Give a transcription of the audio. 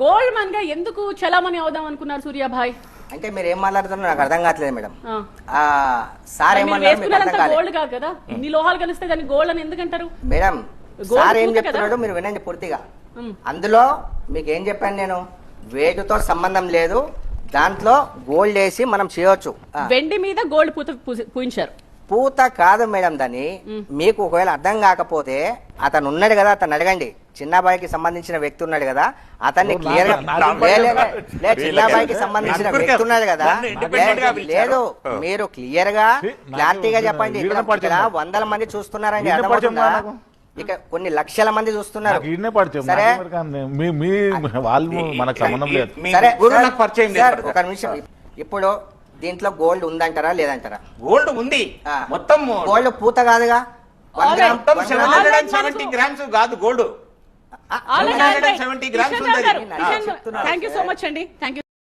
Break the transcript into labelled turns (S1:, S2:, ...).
S1: Gold Mann గా ఎందుకు చలామణి అవుదాం అనుకున్నారు సూర్యాభాయ్?
S2: అంటే మీరు ఏం మాట్లాడుతున్నారు నాకు అర్థం కావట్లేదు మేడం. సార్ ఏమన్నారు
S1: గోల్డ్ కాదు కదా, ఇన్ని లోహాలు కలిస్తే దాన్ని గోల్డ్ అని ఎందుకంటారు
S2: మేడం? సార్ ఏం చెప్తున్నాడు మీరు వినండి పూర్తిగా. అందులో మీకు ఏం చెప్పాను నేను, వేటుతో సంబంధం లేదు, దాంట్లో గోల్డ్ వేసి మనం చేయొచ్చు.
S1: వెండి మీద గోల్డ్ పూత పూయించారు.
S2: పూత కాదు మేడం, దాన్ని మీకు ఒకవేళ అర్థం కాకపోతే అతను ఉన్నాడు కదా, అతను అడగండి. చిన్నబాయికి సంబంధించిన వ్యక్తి ఉన్నాడు కదా, అతన్ని క్లియర్ గా చిన్నబాయికి సంబంధించిన వ్యక్తి ఉన్నాడు కదా, లేదు మీరు క్లియర్ గా క్లారిటీగా చెప్పండి. ఇక్కడ 100 మంది చూస్తున్నారండి, అర్థమవుతుందా? ఇక కొన్ని లక్షల మంది చూస్తున్నారు. సరే ఒక నిమిషం, ఇప్పుడు దీంట్లో గోల్డ్ ఉందంటారా లేదంటారా?
S3: గోల్డ్ ఉంది, మొత్తం
S2: గోల్డ్ పూత కాదుగా,
S3: 770 గ్రామ్స్ కాదు gold, 770 grams.
S1: Thank you so much అండి, థ్యాంక్ యూ.